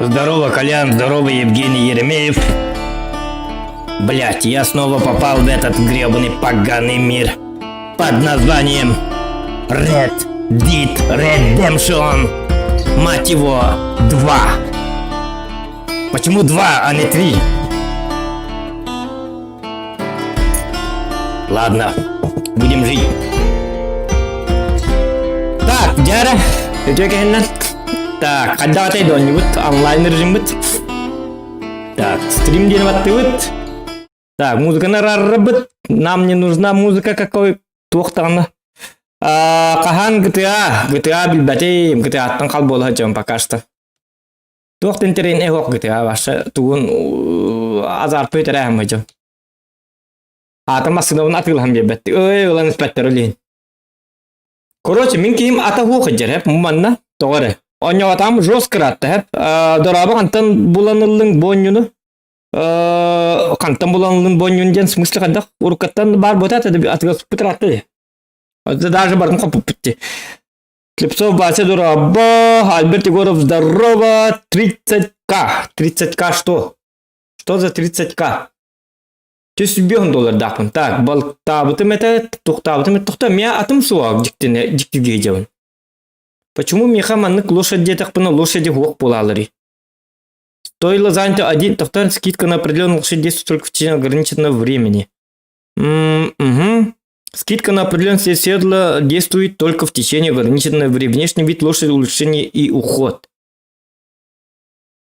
Здорово, Колян, здорово, Евгений Еремеев. Блять, я снова попал в этот гребаный поганый мир под названием Red Dead Redemption. Мать его, 2. Почему 2, а не 3? Ладно, будем жить. Так, Дяра, это кеннен. Так, когда ты доннибут, онлайн режим бит. Так, стрим делать бит. Так, музыка нарабыт. Нам не нужна музыка какой тухтана. Кахан GTA билбатей, GTA тан калбол хачам пока что. Тухтен терен эхок GTA ваша тугун азар петерем хачам. Атам масынавын атылхам бебетти. Ой, улан спеттеролин. Короче, мен кийим ата хухаджар хеп муманна тоғары. Оня атам жестко ратты хеп. Дораба кантан буланылың бонюну. Кантан буланылың бонюн ден смысле кадак. Уркаттан бар ботат атыгас петратты. Даже бардым копып битти. Клипсов басе дораба. Альберт Егоров, здорово. 30к. 30к что? Что за 30к? $100 дақпын. Так, бал табытым это, тухтабытым это, тухта, меня атым суак диктиге жабын. Почему меха маннык лошади тақпына лошади хуак полалари? Стоило занять один, тухтан скидка на определенную лошадь действует только в течение ограниченного времени. Скидка на определенное седло действует только в течение ограниченного времени. Внешний вид лошади, улучшение и уход.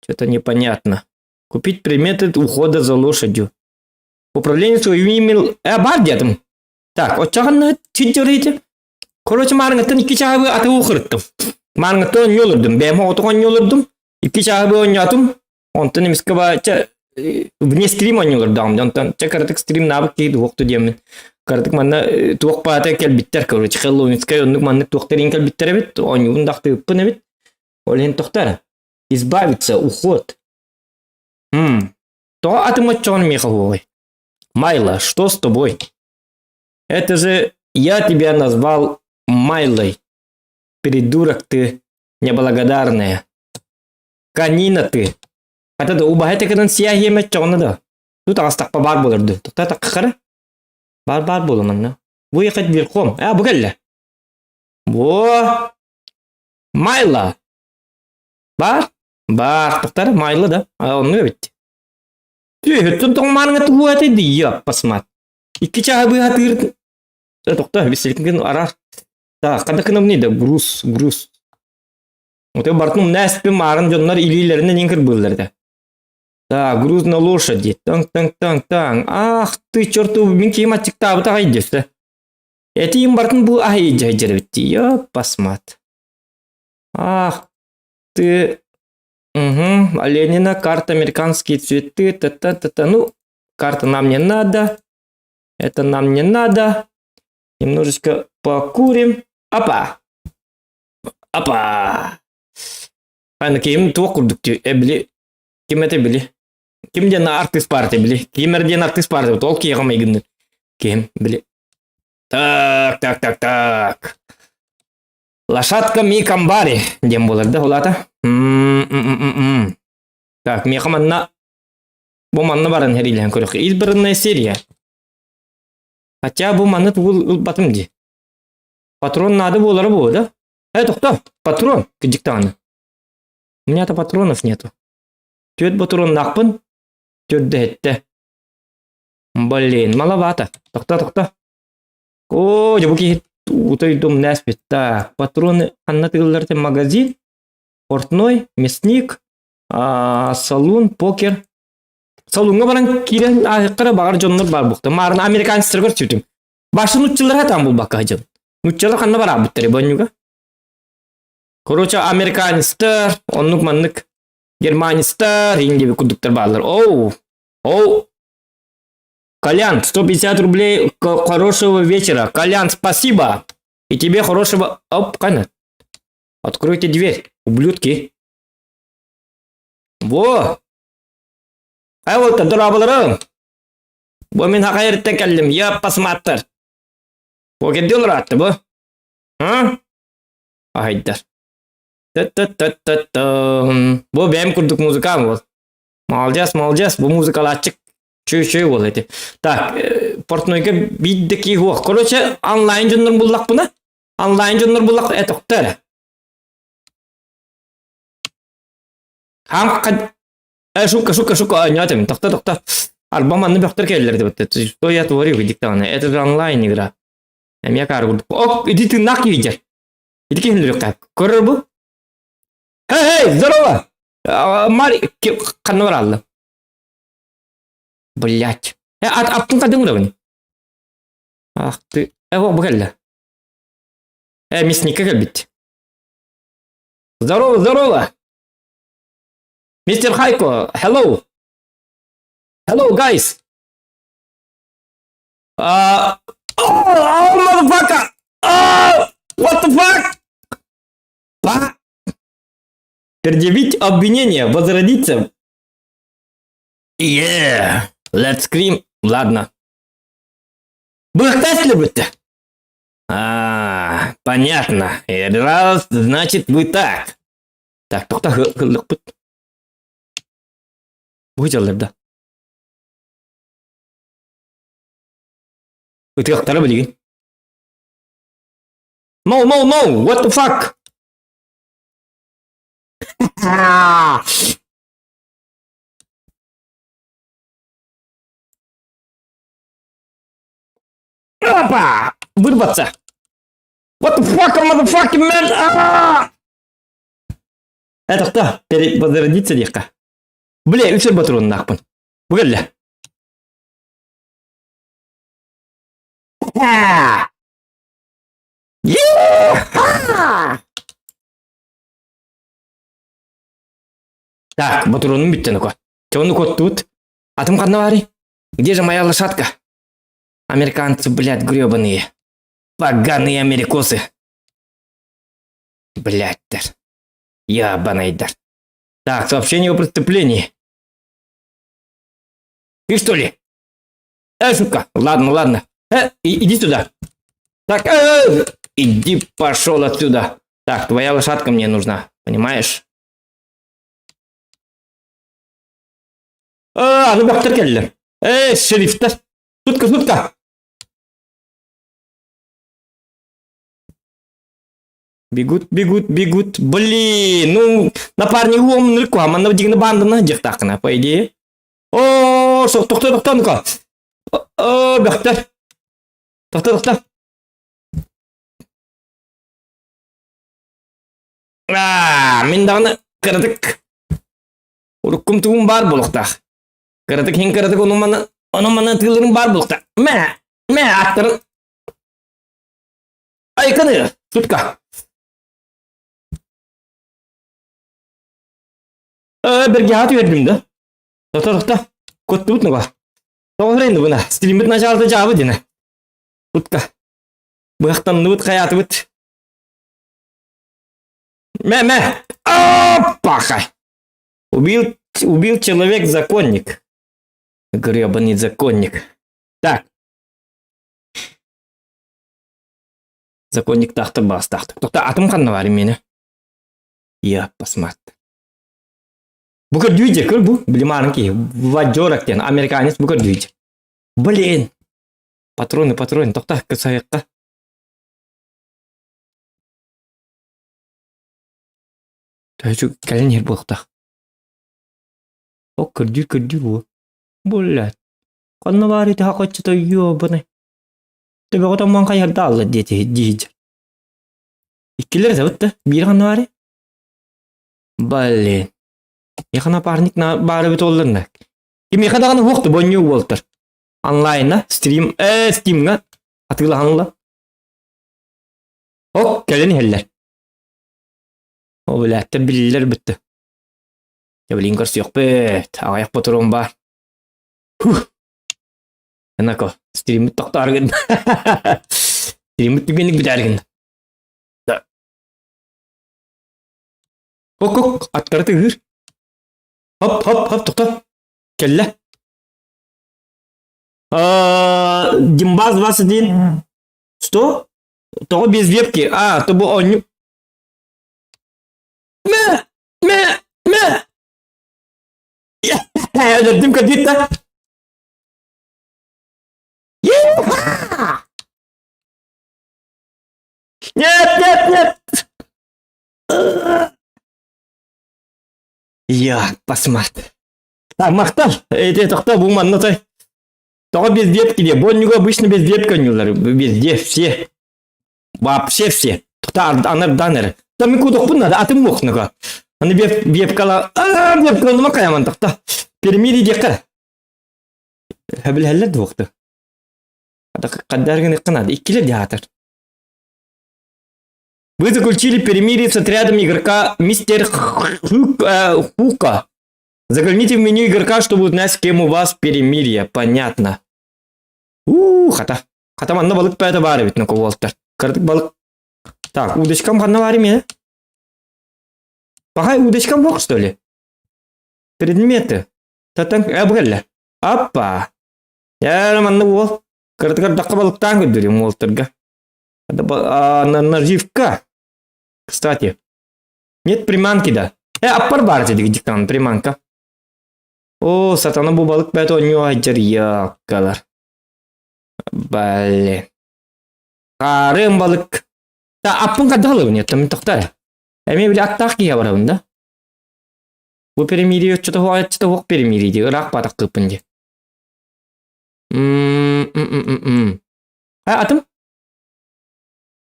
Что-то непонятно. Купить предметы ухода за лошадью. Управление своим имел бардиятым. Так, отчағанна тиджорите. Короче, марыңаттан 2 чағабы аты оқырыттым. Марыңаттан нөлірдім. Бәйма отыған нөлірдім. 2 чағабы ойнатым. Онтан емеске бача вне стрим ойнылырдағым. Онтан чакарытык стрим набық кейді оқты демін. Карытык манна туақ бата кел биттер. Короче, Хэллоуинскай онлық манны туақтарин кел биттер бит. Ойнуын дақты үппін бит. Олен тоқтар. Избавиться, уход. То атым отчағын меха хуғай. Майла, что с тобой? Это же я тебя назвал Майлой. Придурок ты неблагодарная. Канина ты. Это да убахайте кадан сияхи меччона да. Тут астак по бар болырды. Тукта таккара. Бар болыманна. Выехать верхом. Бугелля. Во. Майла. Бар. Туктара Майла да. Он ведь. Түйеттің тоңманыңа туғат еді, посмат. 2 чағабы атыр. Тоқта, беселкінген арар. Так, қада кінім нейді? Груз. Оты бартының нәспі марын жонлар илейлерінен енкір бұлдарды. Так, груз на лошади. Таң. Ах, ты, черту, мен кейім атчық табы тағай десті. Әті ем бартың бұл ай жайжыр бітті. Посмат. Ах, ты... Ленина, карта, американские цветы, Ну, карта нам не надо. Это нам не надо. Немножечко покурим. Опа. Ана кем туақ күрдікті. Білі. Кем әті білі. Кемден артис парты білі. Кемерден артис парты. Ол кейғам егінді. Кем білі. Так. Лошадка Микамбари. Дем боларды олата. Так, мехаманна. Бұл манна барын хәрилен көріқі. Избранная серия. Хотя бұл манны тұғыл батым де. Патрон нады болары бұл, да? Тоқта, патрон. Кедіктағаны. У меня-то патронов нету. Төт патрон нақпын. Төт дәтті. Блин, маловато. Тоқта. О, жабуки утой дом наспит. Так, патроны. Анна тығыларды магазин. Портной, мясник, салон, покер. Салонға баран кирен ақыры бағар жонлар бар бұқты. Марын американецтер көр сөйтім. Башы нұтчылар атам бұл баққа жон. Нұтчылар қанна бар абыттары бөнюға. Короче, американецтер, онлық манлық германецтер, еңдебі күдіктер барлар. Оу. Колян, 150 рублей, хорошего вечера. Колян, спасибо. И тебе хорошего... Кайна. Откройте дверь, ублюдки. Во! Вот, дурабаларым. Бо мен хақайрыттен келдім, посматтыр. Бо кедден ұратты, бо? Айдар. Bu benim kurduk muzikam bu. Молодец, bu muzikalar açık. Çöy ol eti. Так, Портнойга биддики хуак. Короче, онлайн жоннор буллак буна. Онлайн жоннор буллак этоктер. Хам кад шука, нятами. Токта. Альбом анны бактар келлер деп. Что я творю в диктане? Это же онлайн игра. Я каргурд. О, иди ты нахуй видишь. Иди кем как. Корр бу? Эй, здорово. Мари, каннор алла. Блять. Аптың кадың уровень. Ах ты. Вот бухалла. Мясника бить. Здорово. Мистер Хайко, hello. Hello, guys. Motherfucker. What the fuck? Предъявить обвинение, возродиться. Yeah. Let's scream. Ладно. Бахтать любите? Понятно. Раз, значит, вы так. Так, токта хыллыкпыт. Бухжалларда. Ытыктары билген. No, what the fuck? Опа! Вырваться! What the fuck, motherfucking man! Это кто? Возродиться легко. Бля, üçer батырон нахпын. Бugalla. Так, батыроным битті ну-ка. Чего кот тут? Атым қадна бари? Где же моя лошадка? Американцы, блядь, гребаные. Поганые америкосы. Блядь, дар. Ябаный дар. Так, сообщение о преступлении. Ты что ли? Шутка. Ладно. Иди сюда. Так, иди пошел отсюда. Так, твоя лошадка мне нужна. Понимаешь? Ну бақтыр келділер. Шерифтер. Сутка. Бегут. Блин, ну, напарник умный рекламу, она дигна бандана жақтақына, по идее. О, тоқта, ну-ка. Бақтыр. Тоқта. Мен дағыны кірдік. Уруккум туғым бар болықтақ. Кірдік, хен кірдік, оның мана тығылырым бар болықтақ. Мә, аттырын. Айқаны, сутка. Бірге ат вердім да. Тоқта. Көтті бұтны ба. Тоғыр енді бұна. Стилимбіт началды жабы дені. Сутка. Бұқтанды бұт, қаяты бұт. Мә. Опа-хай. Убил человек-законник. Гребаный законник. Так. Законник тахты бас тахты. Тоқта, атым қанна бар мені. Я посмотрю. Бұл көрдүйде көр бұл. Білімарың ки. Ваджорактен. Американец бұл көрдүйде. Блин. Патроны. Тоқта, кысайыққа. Тәжу кәлін ер болықтақ. О, көрдүй бұл. Блядь. Қанна бар еті хақатчыта ёбаны. Төбе қотаман қайырда алды дейді. Иккелер зәуітті. Бір қанна бар е? Блин. Яқын апарник бары бет олдырна. Кем яқадағаны оқты бонью болтыр. Онлайна, стримға атылағанла. О, кәлін хеллер. О, блядь, білілер бітті. Блин, көрсі жоқ бет. Ағаяқ бұтырым бар. Энако, стримит тоқтаргын. Стримит түгенік бітәргін. Ок, аттары түгір. Хоп, тоқта. Келле. Димбаз 21. Что? Того без вебки. То был он. Мэ! Мэ! Мэ! Öldürdüm kadıyla. Нет, нет, нет! Я посмотрю. Так, мақтал. Эти тоқта бұл маннатай. Тоға без ветки де. Боннюга обычно без ветки нюлар. Везде все. Вообще все. Тоқта анар данер. Там и кудок бұннады. Атым мұқныға. Аны вепкала. Вепкала нұма қаяман тоқта. Перемири декар. Həbil həllət вақты. Қаддарғын иқынады. Иккілер де атыр. Вы заключили перемирие с отрядом игрока Мистер Хука. Загляните в меню игрока, чтобы узнать, с кем у вас перемирие. Понятно. Хата. Хата манна балык пәті бары бит, ну-ка, Уолтер. Кырдык балык. Так, удочкам қанна бары ме? Пахай, удочкам бок, что ли? Предметы. Татан, бұғалла. Аппа. Яры манна Уол. Кырдык даққа балықтан көддірем Уолтерға. Наживка. Кстати. Нет приманки, да. Аппар бар деді диктан, приманка. О, сатана бұл балық бәті оңы айджар яққалар. Блин. Қарым балық. Та, аппын қаддалы бұн еттім, тоқтар. Әме білі аттақ кеге барабын, да? Бұл перемирие өтчіті хоқ перемирие, ұрақ батақ қыпынде. Атым?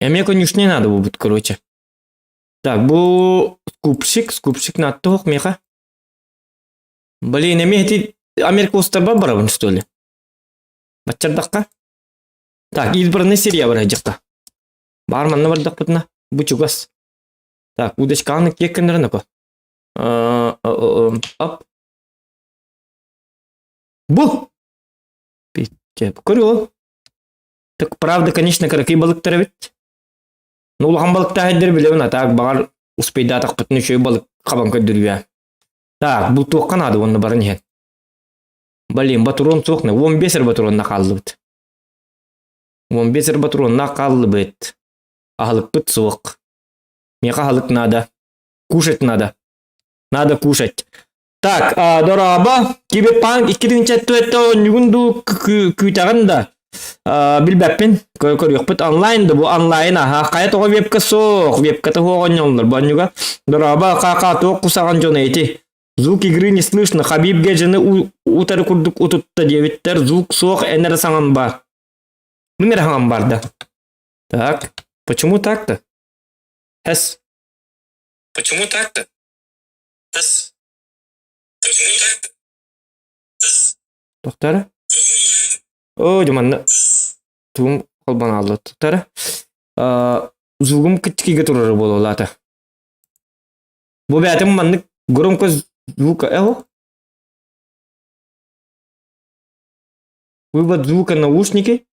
Әме конюшне надо будет, короче. Так, бұл скупщик на тоқ меха. Блин, әме эти Америка остарба барабын, что ли? Бачардаққа? Так, избранный серия бар жақта. Бар манна бардақ бұтына. Бұчуғас. Так, удочканы кеккендеріні ко. Оп. Бұл! Көрі. Так, правда, конечно, каракай балықтары бет. Ну, улған балықта әддер білеуін, так, бағар успейда атақ бұтын үшөй балық қабан көддірі. Так, бұл тоққан ады онны барын ен. Блин, батурон соқны, 15 батуронна қалды бұд. 15 батуронна қалды бұд. Ағылық бұд соқ. Меқа ағылық надо. Кушать надо. Надо кушать. Так, дораба. Киберпанк 2004 нүгінду күйтағында. Билбәппен. Көріқ бұд онлайнды. Бұл онлайн. Қая тоға вебка соқ. Вебка тоға оңылыр. Банюға. Дораба қақа тоқ құсаған жон әйті. Звук игры не слышно. Хабиб геджені утары күрдік утытты деветтер. Звук соқ әнері саңан бар. Мынер саңан бар да. Так. Почему так-то? Хэс. Почему так-то? Хэс. Почему так-то? Хэс. Тоқтары? О, жуманны. Туым қолбан алды. Тоқтары? Звугым кіткеге тұрары болу олаты. Бұл бәтім манны громко звука. Эго? Вывод звука наушники.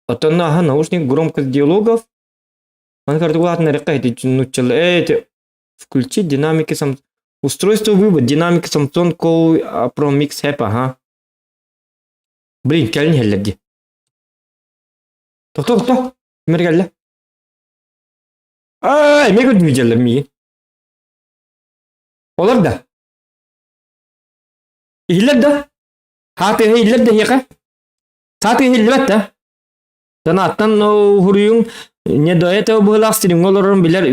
Это наушник, громкость диалогов. Он говорит, ладно, рекайте, включить динамики Samsung. Устройство вывод, динамики Samsung Pro Mix App, ага. Блин, кәлін хәллерді. Тоқта. Мер кәлі. Ме көрдім видеолар мейін. Олар да. Ихілер да. Хаты ихілер да еқа. Хаты ихілер да. Sanattan huruyun ne до этого было стримолором билер.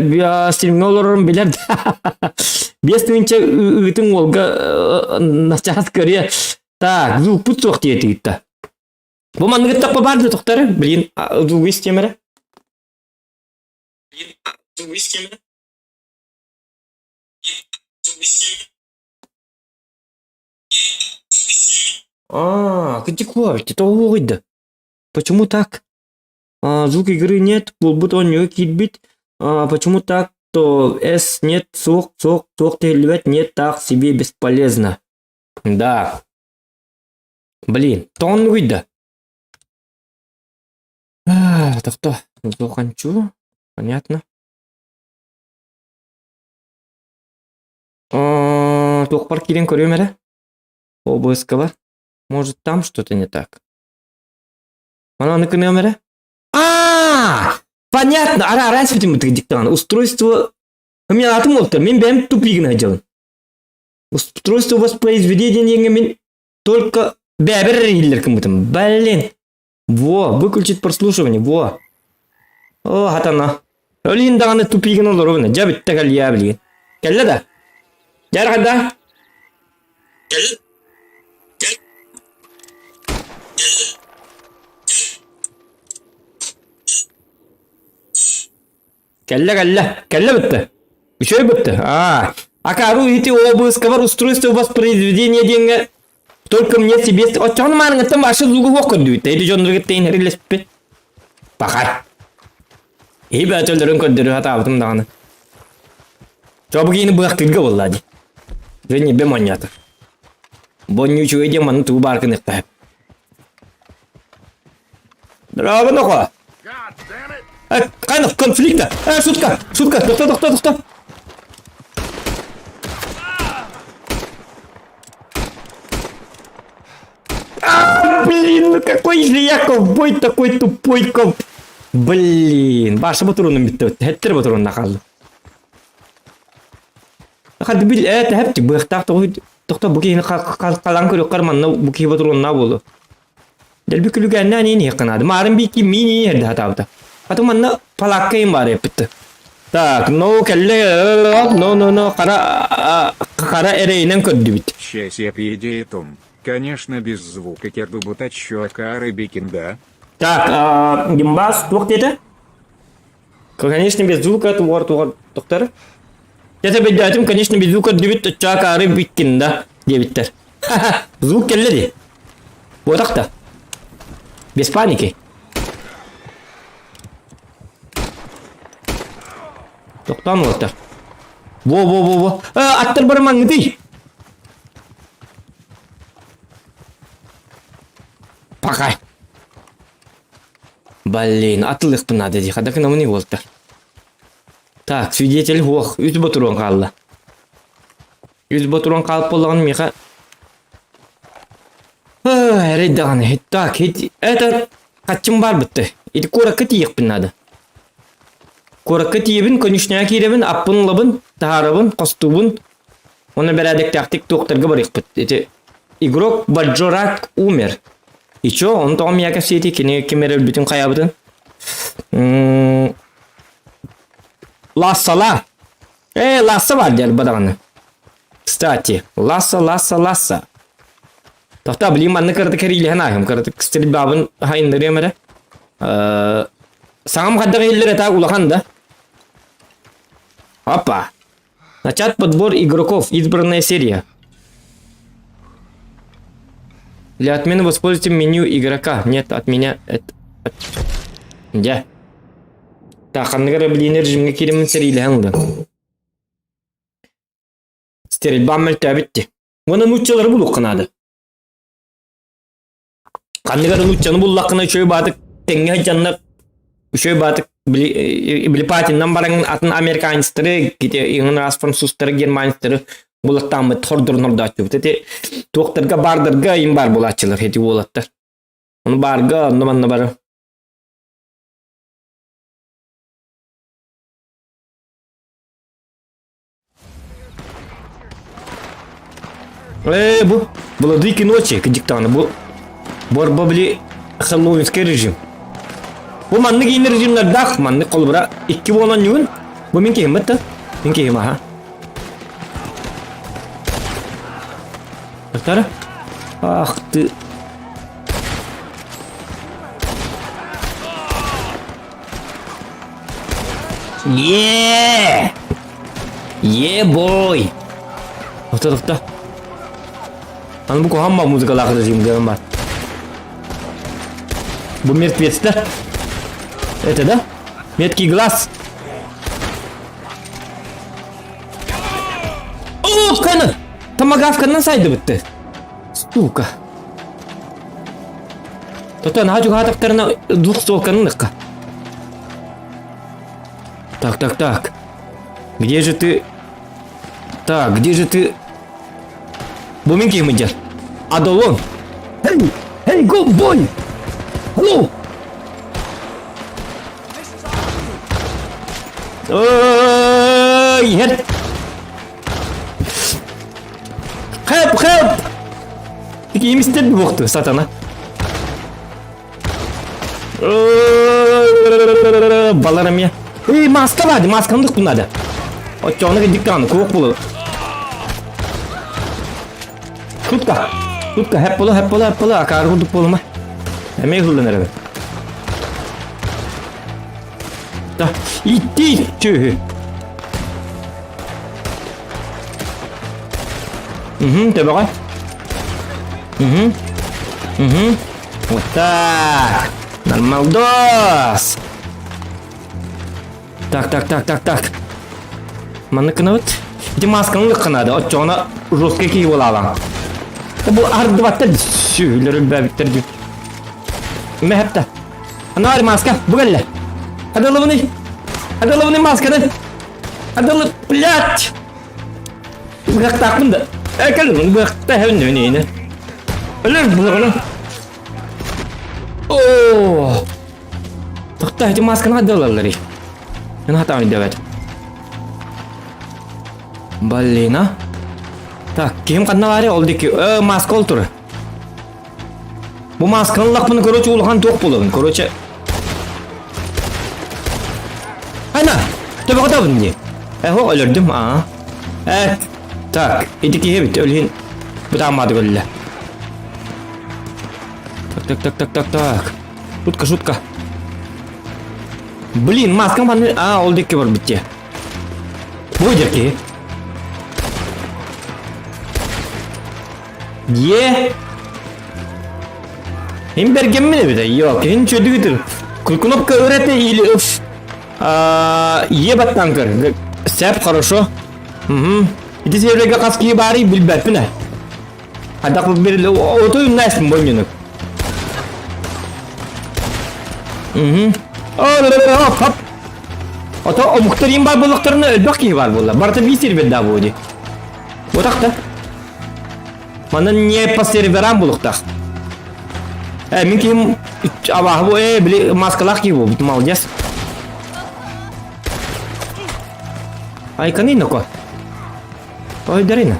Без тынча ütün olga насчат көре. Так, звук путсоқ дейті гитті. Бұл манны гіттақ барды тоқтары? Блин, звук істемірі? Критикуешь, это угодно. Почему так? Звук игры нет, бутон не кидбит. Почему так? То S нет, сок, телевет нет, так себе бесполезно. Да. Блин, то он выйдет. Так что? Захочу. Понятно. Только паркирин көрөмері. Обыскова. Может там что-то не так. Она на камере? Понятно. Раньше мы диктовали. Устройство Мен атым олтыр, мен бәм тупигін ажалын. Устройство воспроизведения мен только бәбір рейдер кімітім. Блин. Во, выключить прослушивание, во. О, хатана. Өлейін дағаны тупигін олар өбіні. Жабітті кәлия білген. Кәлі да? Жар қада? Кәлі? Кәлі бітті. Үшөй бітті. Акару ити обыскавар устройство воспроизведения деньги. Только мне себе... От чоны маның ыттым башы зуғы оқыр дүйті. Эйді жоныр кеттейін әрелесіп бе. Бақай. Ебі әтөлдерін көддері хата абытым дағаны. Жобы кейіні бұғақтырға болады. Және бе маньята. Боню чуй де маны туы барқын иқтайып. Дұрабы ноқо. Қайнық конфликта. Шутка. Тоқта. Блин, ну какой же я ковбой такой тупой коп. Блин, башы бұтыруының бітті өтті. Әттір бұтыруының нақалды. Қады біл, әті әпті бұқтақты ғой. Тоқта бұкейіні қалан көрі қарманына бұкей бұтыруының болды. Дәл бүкілігі әнне әнені еқынады. Марын бейкі мини ерді хатабыда. Атыманна палаққайын бар епітті. Так, ну кәлі, қара әрейінен көдді біт. Сейчас я по идее том. Конечно, без звука кербубут от щека Рыбикин, да? Так, гимбас, тух деді? Конечно, без звука, туқтары. Я тебе дәтім, конечно, без звука дебіт от щека Рыбикин, да? Дебіттер. Звук кәлі де. Отақта. Без паники. Тоқтан отыр. Во. Аттыр бір маңы дей. Пақай. Блин, атылықпын ады дей. Қадақы намыны болтыр. Так, свидетель оқ. Үз бұтыруын қалды. Үз бұтыруын қалып болағын меқа. Әрейдағаны. Так, это қатчым бар бітті. Еті қорақы тиекпін ады. Қорақы тиебін, конюшная керебін, аппын лабын, тағарабын, қостубын. Оны бәрәдік тактик тоқтырғы бар еқпіт. Еті игрок Баджорак умер. И чё, он там яка сети, кемерел бүтін қаябытын. Лассала. Ласса бар дәл бадағаны. Кстати, ласса. Тоқта білейм, анны кірді кәрейлі ханағым. Кірді кістірі бабын хайындыр емірі. Сағым қаддағы елдер әтақ улақан да. Опа. Начат подбор игроков. Избранная серия. Для отмены воспользуйте меню игрока. Нет, от меня это... Да. Так, қандығыр білейін режимге керемін серейлі ханылды. Стерильба мәлті әбітті. Оны нұтчалары бұл ұқынады. Қандығыр нұтчаны бұл лақына үшөй бадық. Тәңге жанлар үшөй бадық. Біліпатиннан бараңын атын американстыры, ең раз французстары, германстары бұлықтамы тордыр-нұрда атып. Тоқтырға бардырға ең бар бұл атчылар, еті олаттар. Оны барға, оныманна бары. Бұл дыйки ночи, кадиктаны, бұл борба білі хэллоуинский режим. Бұл манны кейін режимлер дақ, манны қол бұра 2 болған нүгін. Бұл мен кейім бітті? Мен кейім, аха. Бақтары? Ах, ты... Бой! Тоқта. Аны бұл қоғанба музыкалағы режимдерім бар. Бұл мертвецтер. Это, да? Меткий глаз. О, қаны! Тамагавканнан сайды бітті. Сука. Тоқтан, хачуға хатақтарына двух столканыныққа. Так. Где же ты? Так, где же ты? Бұл мен кейім өдер. Адолон. Hey, go boy! Hello! kim istedi bu vakti satana. Balarım ya. Maska vardı, maskandık bunlarda. O çoğunu dikkanı, kovuk bulu. Tutka, hep bulu, akar hurduk buluma. Hemen hırlanır abi. Da, itti, tühü. Tabi bakay. Tak. Normal dos. Tak. Mana kena vet? Itu maskanı kena da. O çoğuna ruske ki yol alan. Bu ardı battı. Şühleri bebekler diyor. Mehep de. Ana var maska. Bu gelle. Hadi alı bunu. Hadi alı bunu maskanı. Hadi alı. Plat. Bırak takım da. Kalın bırak da hemen döneyine. Ölür bunu. Oh. Так, эти маски надо. Не там делать. Блин, а? Так, кем каналары олдики? Маска олтур. Bu maskalılar bunu короче улган тоқ болуын. Короче. Ana, tabi kata bunu. Ho ölürdüm ha. Evet. Так, идики хебит ölün. Бутамады гөлле. Так. Шутка. Блин, маскам баны. Олдики бар битте. Будерки. Ye. Hem bergen mi ne bir de? Yok, hem çödüğüdür. Kulkunopka öğretme ili öf. Ye battan kır. Sep хорошо. İti sevrege kaskiyi bari bilber pine. Hadak bu bir otoyun nesmin boynunu. Hop. Ото o muhtarın var balıklarını ölbek ki var bolla. Barta bir server daha bu. O takta. Bana niye pas serveran balıkta? Mümkün ama bu bile maskalar ki bu bitim alacağız. Ay kanina ko. Ay derine.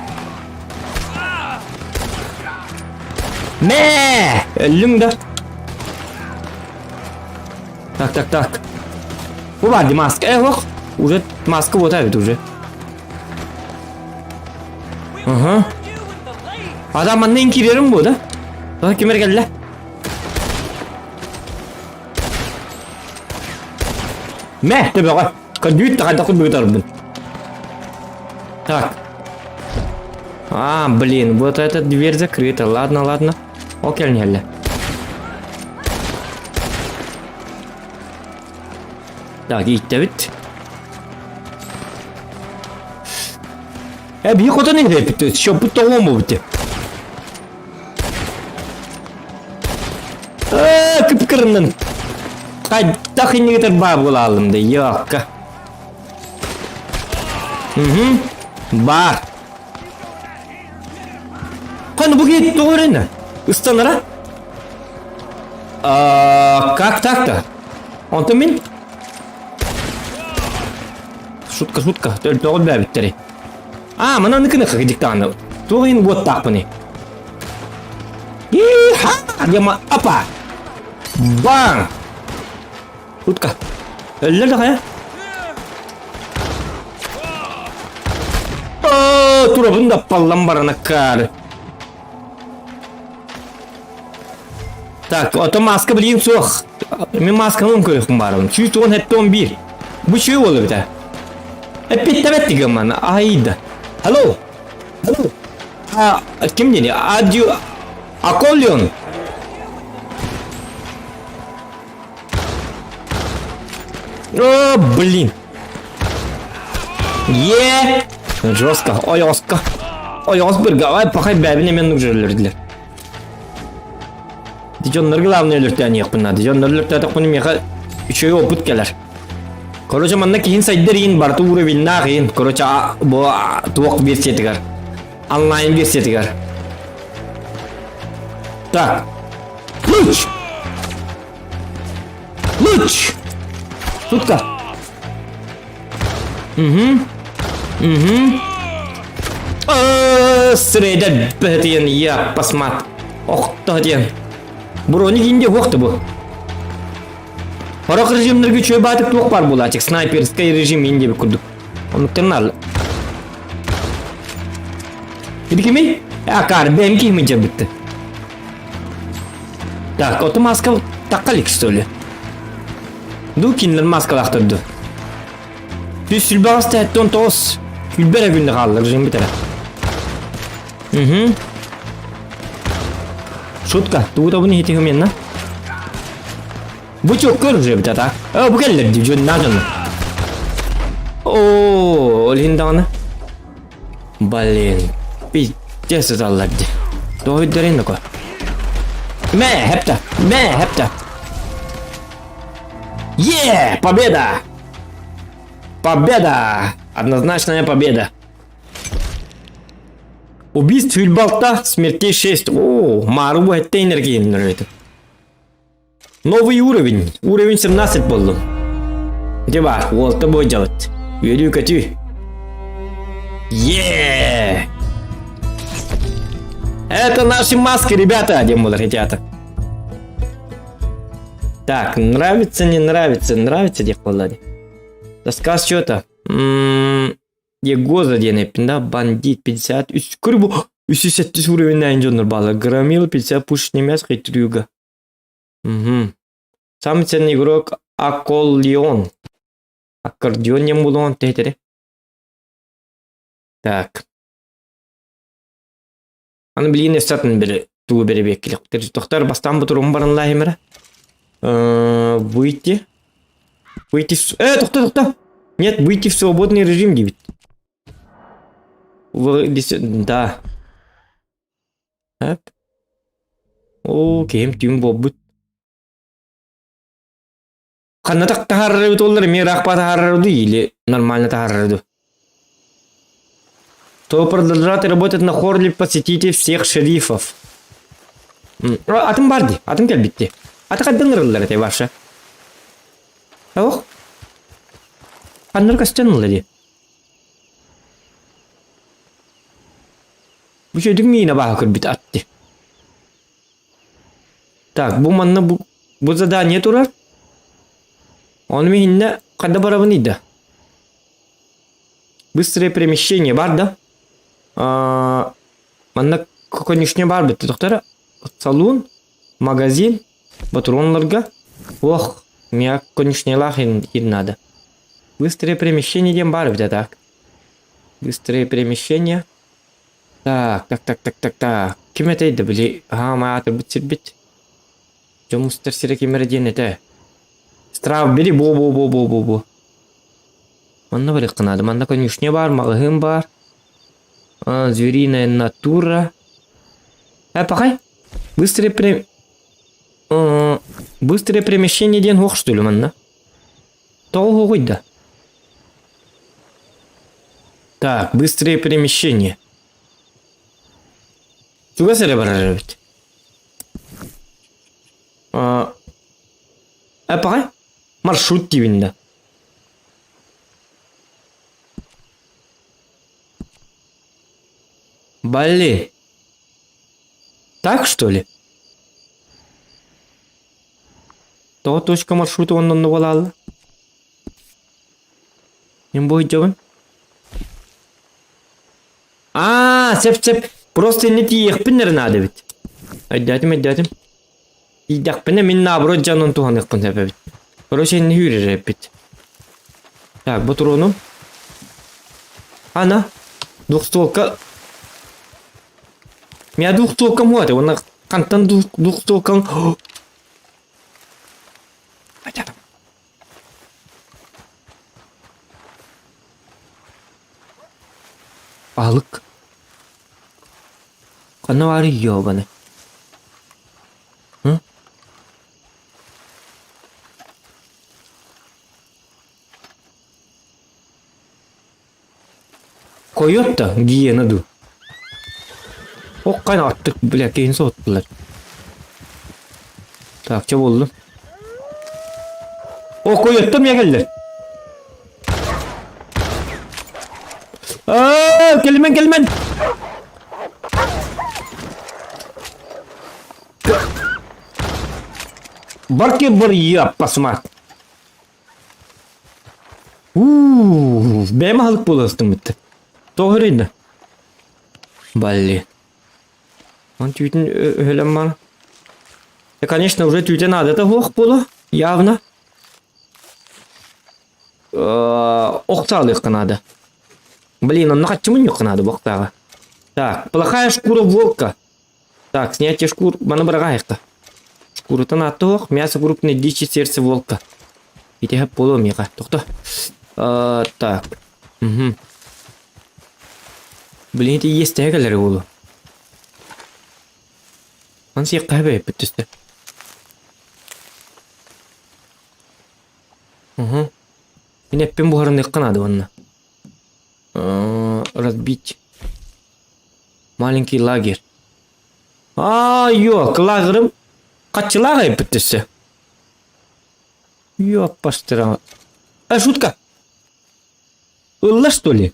Ne? Ölüm de. Так. Bu vardı maske. Bak. Уже maske bu tabii уже. Adam bana inkiriyorum bu da. Bak kimler geldi. Meh tabii bak. Kadüt takut begitu rubun. Так. Блин, вот эта дверь закрыта. Ладно. Окей, не. Так, gitti bit. Bir koda ne yaptı? Şu bu tamam mı bitti? Kıpkırından. Kay takın yeter babul aldım da yok. Бар. Hani bu gitti doğru ne? Istanara? Как так-то? Он там min? Шутка. Только он бәбіттері. Мына ныкыны қағыдықтағаны. Тоғын вот так бұны. Дема, апа. Бан. Шутка. Өлілер де қая? Тура бұнда паллам барына кәрі. Так, ото маска білейін соқ. Мен масканың көріқім барым. 111. Bu şey olur bir de. Bitti gımana. Ayda. Hello. Kim deniyor? Akolyon. Блин. Жестко. Ояз bir gavay pakay bebine men nugjerlerdiler. Dijonlar главное ölürten yok bunlar. Dijonlar ölürten bunu meha üçüye oput gelir. Короче, манна кейін сайдерин бар тууры вилна кейін. Короче, bu туок версиятыгар. Онлайн версиятыгар. Так. Луч. Шутка. Среда бетин я посмат. Okta diyen. Buronu giyinde oktu bu. Horok rejimlerge çöy batık tuğuk var bu açık. Sniperskay rejim indi bir kurduk. Onluktan narlı. Bir kimi? Ya kar benim kimi bitti. Так, otu maska takalik söyle. Dukinler maska laktırdı. Düz sülbağız tehdon toz. Külbere günde kaldı rejim bir taraf. Şutka, tuğda bunu hiti hümen na. Bu çok kırıcı bir tata. Bu gelir diyor, ne canım. Ooo, olhindana. Блин, пиздец заллагди. Doğru derin de koy. Hepta. Yeah, победа! Победа! Однозначная победа. Убийств Вильбалта, смертей 6. О, Мару это энергия. Новый уровень. Уровень 17 был. Где бар? Вот тобой делать. Веду котю. Yeah! Это наши маски, ребята, демоны хотят. Так, нравится, не нравится, нравится дехвалади. Рассказ что-то. Егоза денеп, да, бандит 50. Күрбу, 308 уровень инженер бала. Громил 50 пушечный мяс хитрюга. Самый ценный игрок Аккордеон. Аккордеон не мулон тетери. Так. Аны билин эстатын бири туу бери беккилик. Токтор бастан бутурум барын лайымыра. Выйти. Токта. Нет, выйти в свободный режим дебит. Да. Окей, тюм боббут. Ханна так тахарры толлар мен рахпа тахаррыду или нормально тахаррыду. То продолжать работать на хорле посетите всех шерифов. Атым барды, атым келбитти. Аты кайдан ырылдар эте башы. Ох. Кандар кастенлы ди. Bu çocuk mine bakır bit attı. Так, bu manna bu задание турар. Он мине когда барабанида. Быстрое перемещение бар да? Манна конюшня бар бит доктора. Салон, магазин, патронларга. Ох, меня конюшнялах и надо. Быстрое перемещение дем бар бит так. Быстрое перемещение. Так. Ким это иде били? Ма атыр бит. Жомустар сире кимер ден эте. Страв бери бо. Манна бери кынады. Манна конюшня бар, магазин бар. Звериная натура. Пахай. Быстрое перемещение ден хох что ли манна? Толго гойда. Так, быстрое перемещение. Чуга сере баражабит. Пахай. Маршрут тивинда. Блин. Так что ли? То точка маршрута он навалала. Им будет жабын. Сеп. Просто не тиех пинер надо ведь. Айдатим. Идак пине min наоборот жанын туғанық пын сәпі бит. Короче, не хюрер бит. Так, батурону. Ана. Двухстволка. Меня двухстволкам хватит. Он кантан двухстволкам. Хотя там. Balık. Kanı var yiyor bana. Hı? Koyuyor da giyene du. O kan attık bile keyin soğuttular. Takça buldum. O koyuttum ya geldiler. Gelmen. Barke bir yap basma. Benim halık bulasın bitti. Doğruydu. Балли. Он тютин өлем. И, конечно, уже тютя надо. Это ох было, явно. Охтал их надо. Блин, он нахать чему не надо, бохтава. Так, плохая шкура волка. Так, снятие шкур, манабрагаешка. Шкура-то на то, мясо крупной дичи, сердце волка. И тебя поломика. Тохто. Так. Угу. Блин, это есть тягали улу. Он себе кабе бітісті. Угу. Мен әппен бұғарын еққанады онына. Разбить. Маленький лагерь. Ёк, лагерім қатшы лагай бітісті. Ёк, паштыра. Шутка. Улла, что ли?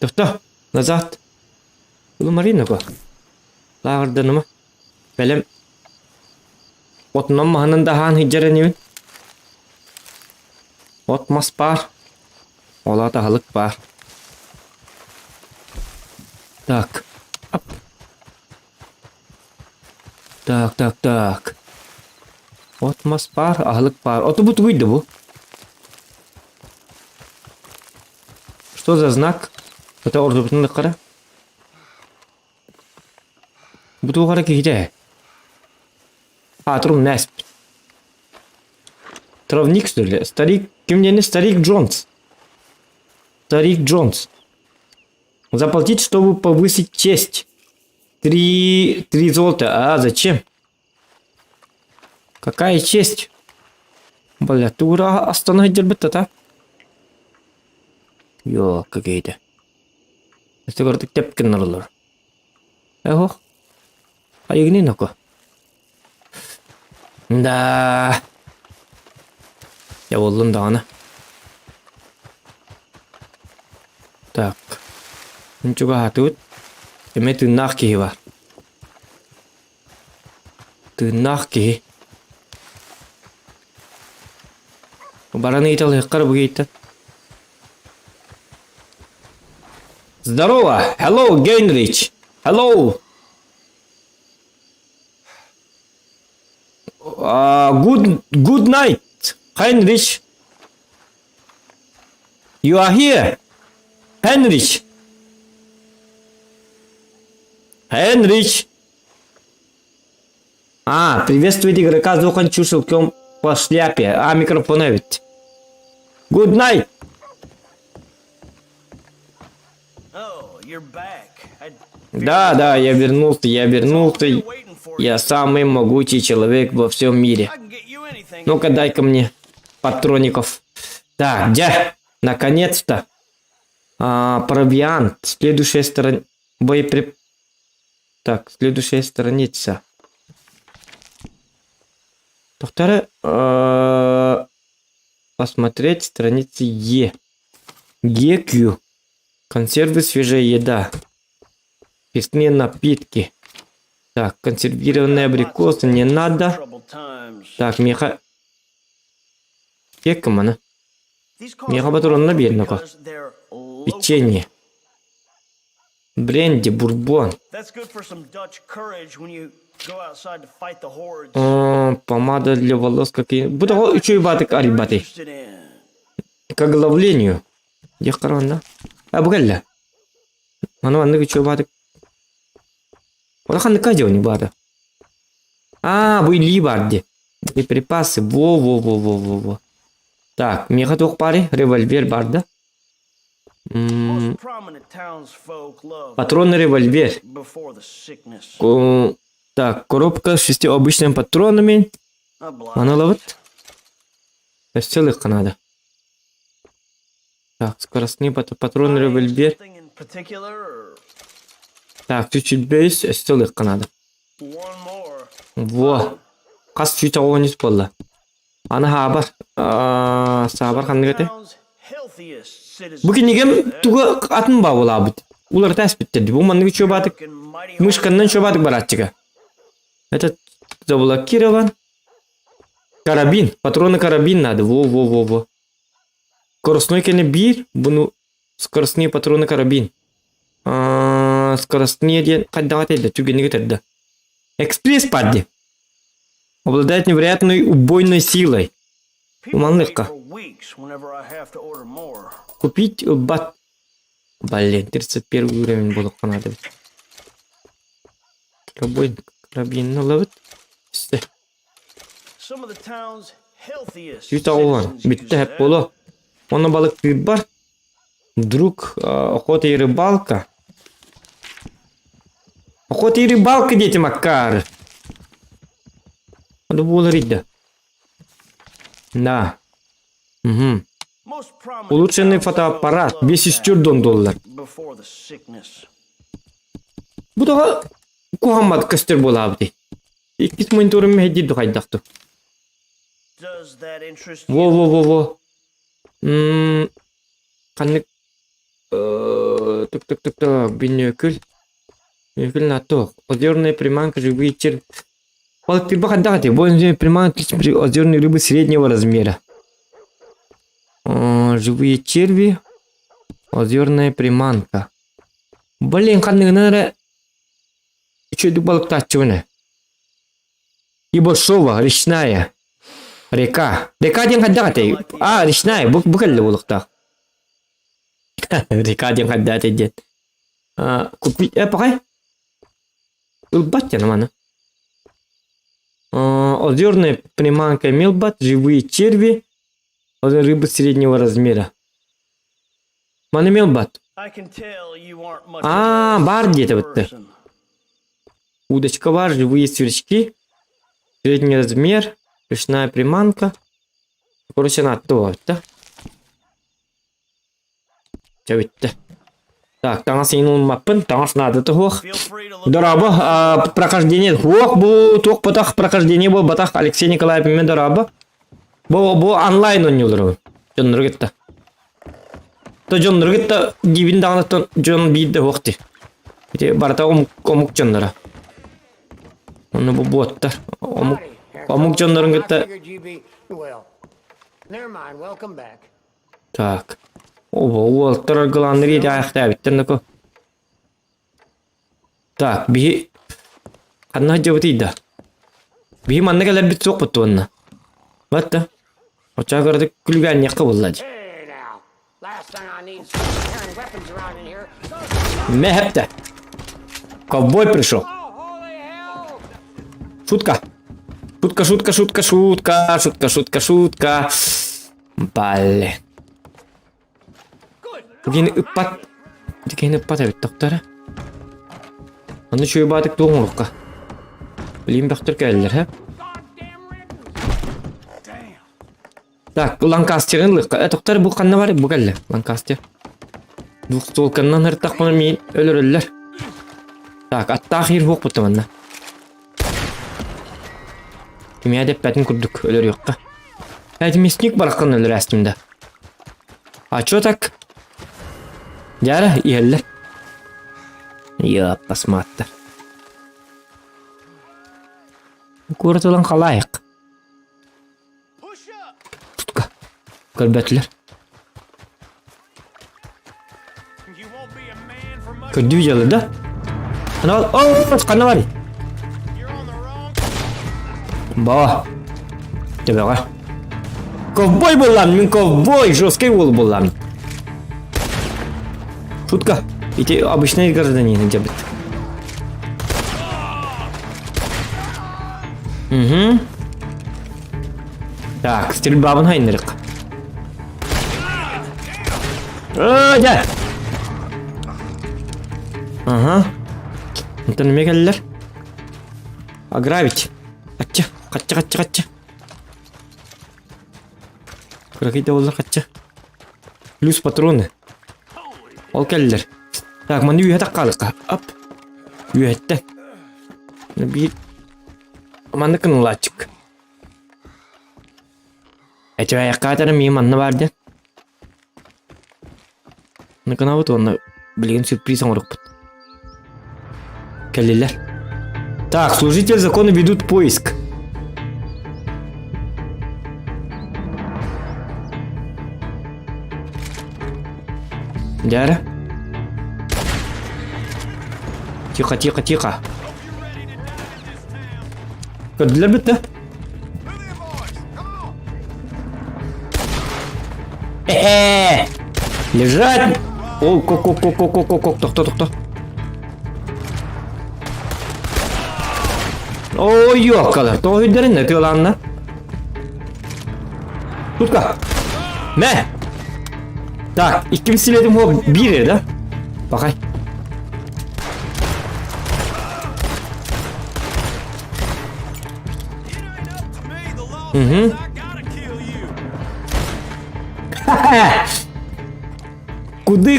Тоқта, назад. Бұл Маринаға. Лағырдыныма. Бәлем. Отынан мағынында хан хиджары неуін. Отмас бар. Ола тағылық бар. Так. Ап. Так. Отмас бар, ағылық бар. Оты бұт бұйды бұл. Что за знак? Это орду бұтынды қара. Бұту қара кейде. Трум нәсіп. Травник, что ли? Старик, кем Старик Джонс. Старик Джонс. Заплатить, чтобы повысить честь. 3 золота. А зачем? Какая честь? Бля, ты ура остановить дербета-то? Йо, какие-то. Это говорит, тепкен нарлар. Ого. А игни нако. Да. Я воллун дана. Так. Ничего хатут. Эме тыннах кихи бар. Тыннах кихи. Бараны итал хеккар бугейта. Здорово! Hello, Гейнрич! Hello! Good night, Heinrich. You are here, Heinrich. Приветствует игрока Зохан Чушелком по шляпе. Микрофон ведь. Good night. Да, я вернулся. Я самый могучий человек во всем мире. Ну-ка, дай-ка мне патроников. Так, где? Наконец-то. Провиант. Следующая страница. Так, следующая страница. Повторяю. Посмотреть страницы Е. EQ. Консервы, свежая еда. Пивные напитки. Так, консервированные абрикосы не надо. Так, меха... Кеком она. Меха-патрон на бедного. Печенье. Бренди, бурбон. Помада для волос какие. Буду еще и батык арибаты. К оглавлению. Я корона. Бугальля. Она еще батык. Вот хан кадил не бада. Были барди. И припасы. Во. Так, меха-тух пари. Револьвер барда. Патронный револьвер. Так, коробка с 6 обычными патронами. Она ловит. Это целых надо. Так, скоростный патронный револьвер. Так, чуть-чуть бейс, целых надо. Во. Кас чуть не спала. Она хабар. Сабар ханны гате. Bugün nigem tuga atın bağlı abi. Ular tespit ettirdi. Bu manlığı çöbatık. Мышканнан çöbatık baratçıga. Это заблокирован. Карабин. Патроны карабин надо. Во. Скоростной кене 1. Bunu скоростные патроны карабин. Скоростные ден кайдагат эди. Түгенге терди. Экспресс падди. Обладает невероятной убойной силой. Уманлыкка. Купить бат. Блин, 31 уровень был надо. Карабин ловит. Süt oğlan. Bitti hep bolu. Ona balık bir var. Друг, охота и рыбалка. Охота и рыбалка, дети Макар. Надо было рить, да. Угу. Улучшенный фотоаппарат. 504 $. Bu da Kuhamad köster bolabdı. İkisi monitörüm mehdi duhaydaqtı. Во. Kanık tık. Binökül. Binökül NATO. Озерная приманка, живые черви. Балык рыба хаддагаты. Озерная приманка, озерные рыбы среднего размера. Живые черви. Озерная приманка. Блин, каныгнары. Чё балык тачуны? И большого, речная. Река. Река ден хаддагаты. Речная. Букалли балыктак. Река ден хаддагаты ден. Купить. Покай. Илбат я намана. Озерная приманка милбат, живые черви, рыбы среднего размера. Мана милбат. Бар где-то вот. Удочка бар, живые сверчки, средний размер, речная приманка. Короче, на то, да? Чавитта. Так, таңас енуын маппын, таңас нады тұхуық. Дорабы, прохождение хуақ, бұл туқ батақ прохождение бұл батақ Алексей Николаевмен дорабы. Бұл онлайн ойнылыр. Жонлар кетті. Жонлар кетті, дивин дағынаттан жон бейді хуақты. Барата омук жонлары. Оны бұл боттар. Омук жонларын кетті. Так. Ол тұрғыланды рейді аяқта әбіттірді. Так, бейі... Қадына жауыт ейді. Бейі манна кәлер біт соқ бұтты онына. Бәтті. Оча көрді күлген яқы болады. Мәхепті. Ковбой пришел. Шутка. Шутка. Блин. Дегені үппат әбіт тоқтары. Аны шөй батық доңылыққа. Білейін бәқтір кәлілер, хә? Так, Ланкастерін лыққа. Тоқтары бұл қанна бар, бұл кәлі, Ланкастер. Двухстолканнан ұрттақ бұны мен өлір. Так, атта қиыр хоқ бұтты манна. Кеме әдеп бәтін күрдік, өлір yoqqa. Әдімесінек бараққан өлір әстімді. Чё так? Яра, иеллер. Посмотр. Көртілін қалайық. Тұтқа. Көрбәтілер. Көрді жалы да? Қана бар. Баба. Тебеға. Ковбой болам, мен ковбой, жесткий болам. Шутка. Эти обычные граждане делают. Угу. Так, стрельба вон хайнерик. Да. Ага. Это не мегаллер. Ограбить. Кача. Какие-то олар кача. Плюс патроны. Ол келдер. Так, маны үйе таққалыққа. Ап. Үйе әтті. Bir mandıkın ulaşık. Acaba yakaladım iyi manlı vardı. Ne kadar oldu onu Блин, сюрприз аңырықпыт. Келелер. Так, служитель закона ведут поиск. Дяра. Тихо, тихо, тихо. Көрділер бітті? Лежать! О, кок, тоқта. Ой, ёкалар, то үйдерін не тыланна. Tutка. Ne? Так, ikkim siledim o biri de. Bakay.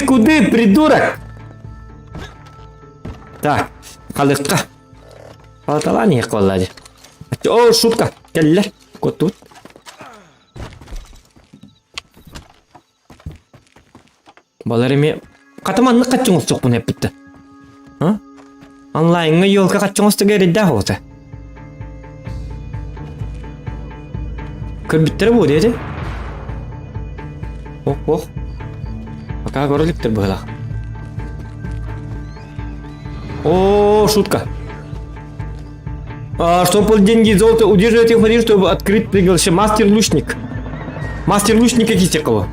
Куды, придурок? Так, қалыққа. Қалатала не қолады? О, шутка, келілер. Кот тут. Баларыме қатыманны қатчыңыз жоқ бұны әппітті. Онлайнға елка қатчыңызды кереді оты. Көрбіттері бұл деді? Ох. Пока көріліктір бұғылақ. О, шутка. Чтобы деньги и золото удерживать их воды, чтобы открыть приглашение. Мастер-лучник. Мастер-лучник Кистикова.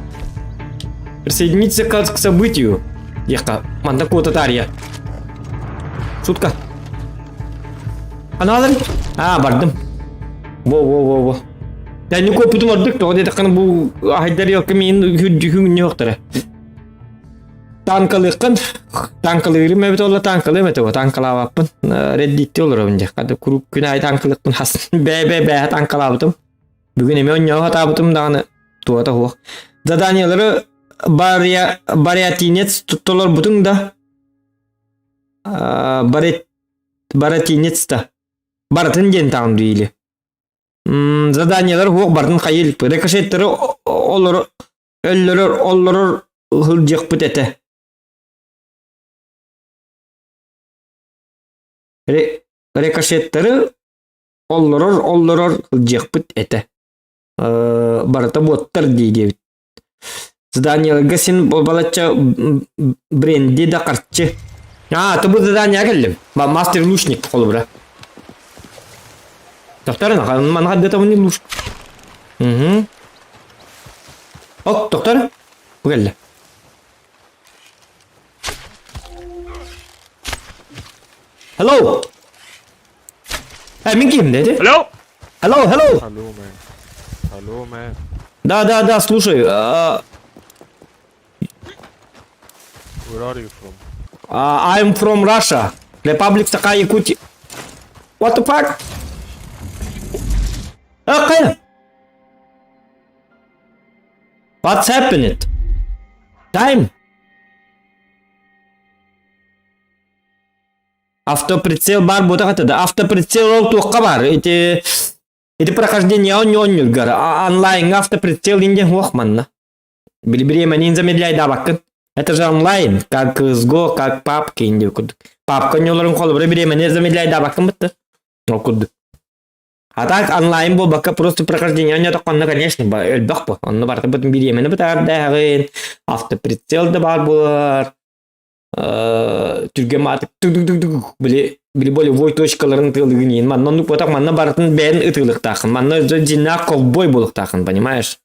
Присоединиться к событию. Ехка, мандаку татария. Шутка. Аналар? Бардым. Во. Я не купил мордык, то где-то kan bu ahidler kemin hüngün yoktur. Tankalıyorum evet ola tankalı evet o tankalavapın Reddit'te olur önce. Kadı kuru günay tankalıkpın has. Be tankalavaptım. Bugün emi onyağı hataptım dağını tuğata huğa. Zadanyaları Барятинец tuttular bütün da Барятинец da Baratın gen tam değil. Zadanyalar huğa barın kayıl. Rekaşetleri olur öldürür hılcık bütete. Rekaşetleri olur hılcık bütete. Barata bottır deydi. Заданияларга сен балача бренди да карчы. Ты бұл задание келдім. Мастер лучник қолы бұра. Тоқтарын, мана қаддета бұны луч. Ок, тоқтары. Бұл келді. Hello. Мен кем деді? Hello? Hello, man. Да, слушай. Where are you from? I'm from Russia. Republic Sakha Yakutiya. What the fuck? Okay. What's happening? Time. Автоприцел бар ботақатады. Автоприцел ол тоққа бар. Это прохождение оннюлгар. Онлайн автоприцел инден уақманна. Времени замедляй да бакын. Это же онлайн, как CSGO, как папка инди. Папка не оларын қолы бір времени замедляй да бакын бітті. Оқуды. А так онлайн бұл бака просто прохождение. Он не тоққанна, конечно, өлбақ бұл. Онны барты бұтын времени бітар дағын. Автоприцел да бар бұлар. Түрге матық біле более вой точкаларын тылығын ең. Манны бұтақ манна барытын бәрін ұтылық тақын. Манна жина ковбой болық тақын, понимаешь?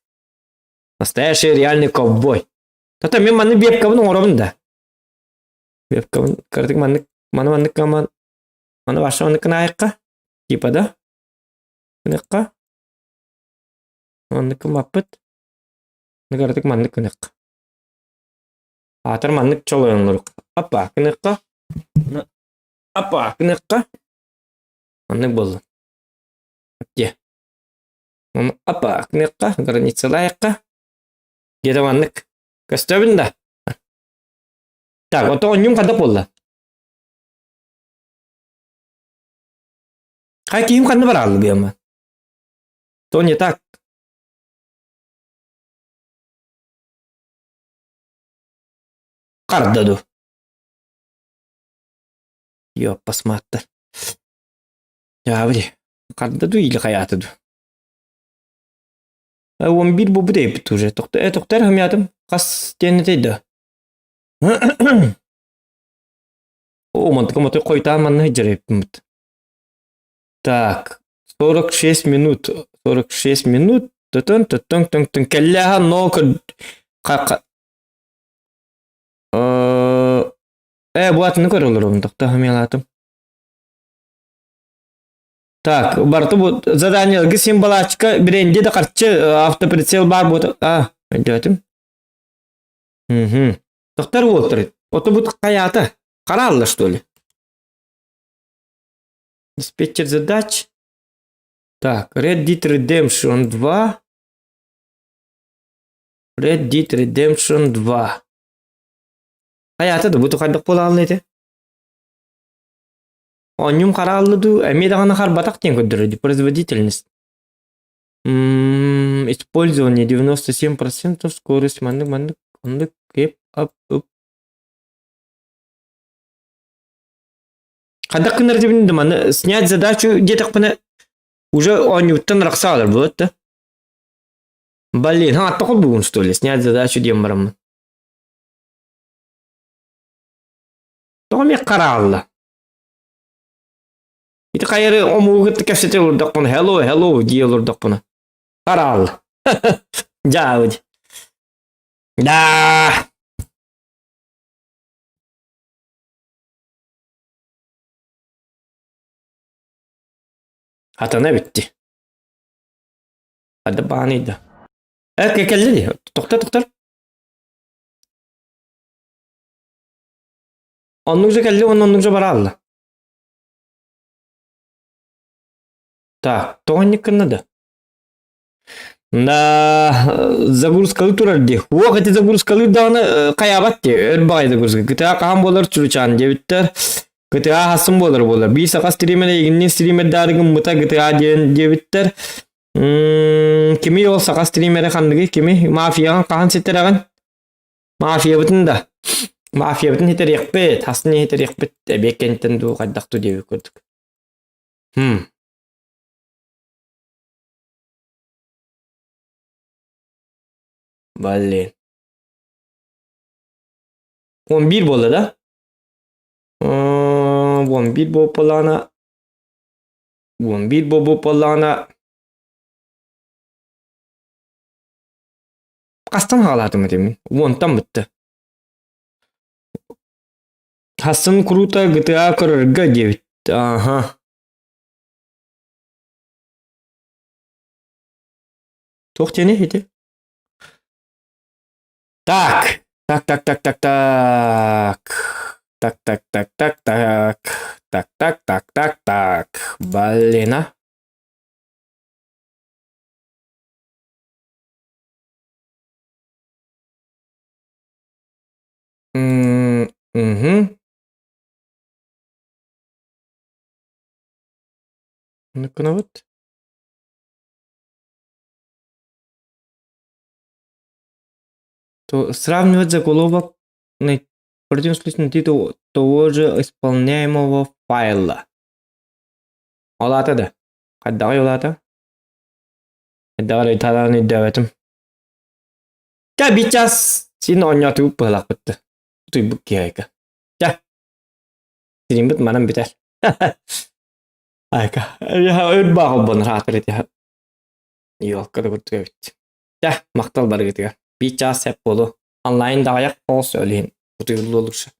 Настоящий реальный ковбой. Тата мен манны бепкабын оңырабында. Бепкабын кардық маны башы манныкын айыққа. Типа да? Кыныққа. Манныкын баппыт. Кардық манныкын ыққа. Атыр маннык чол оңырық. Апа, кыныққа. Апа, кыныққа. Маннык болды. Апте. Апа, кыныққа. Границалайыққа. Геда маннык. Көстөбін да. Так, ото оннюм қадық болды. Қай кейім қанды бар алды бейімі? То не так. Қардаду. Yok basmattı. Ya biri. Kadda du ili hayatı du. 11 bu da yapıt уже. Toktar hamyadım. Kas deneteydi. O mantık koytan manna hicr yaptım. Так. 46 минут. 46 минут. Тын. Келляха нокер. Bu atını көрөлөр токта хамяладым. Так, барты bu заданиялыгы символачка биренде de карчы автоприцел бар bu. Өйдөтүм. Токтар болтыр. Ото бут каята. Каралла, что ли? Диспетчер задач. Так, Red Dead Redemption 2. Red Dead Redemption 2. Hayata da bu tukaddık bola alnıydı. Onyum karallıdı. Эмедағаны харбатақ тен көдірді. Производительность. Использование 97%. Скорость мандык. Кеп, ап. Қадақ кынырды білінді маны. Снять задачу деток пыны. Уже онюттан рақсалар будет, да? Блин, атпақыл бүгін, что ли? Снять задачу дем барамын. Тоғым ек қаралды. Ити қайыры омуғытты кәпсете ұрдық бұны. Hello, дей ұрдық бұны. Қаралды. Жауды. Да. Атана бітті. Ады бағанıydı. Келді де. Тоқтар. Онныңжа келді, онныңжа бара алды. Так, тоғанник кірнады. Загрузкалы тұрарды. О, қайты загрузкалы дағаны қаябат де. Өрбағай загрузка. GTA қаған болар чүрічан дебіттер. GTA hasım болар. Bir sağa streamer'e ilgili streamer dargın muta GTA debitler. Kimi yol sağa streamer'e kandığı kimi mafiya kahan seterağın. Mafiya bütün da. Mafiya bütün hiter yakbet. Hasını hiter yakbet. Bekkenten du kaddaqtu diye gördük. Vallahi. 11 bola da. 11 bopalana. 11 bopalana. Kastan haladım demin. 10'tan bitti. Hasan Kruta GTA kırırga девять. Aha. Tohte ne hedi? Так. Так. Блин, а? Угу. Ну-ка, вот. То сравнивать заголовок на противоположный титул того же исполняемого файла. Олата да. Каддай олата. Каддай таланы дәвәтем. Ка бичас син ойнатып пылак битти. Туйбук кияйка. Ка. Син бит манам битер. Айка. Я өрбагыл бон ратыр ите. Yok kadar kötü bit. Ка, мактал бар гитига. Bir çağ sep bolu. Online da ayak bol söyleyin. Bu duyulu olursa.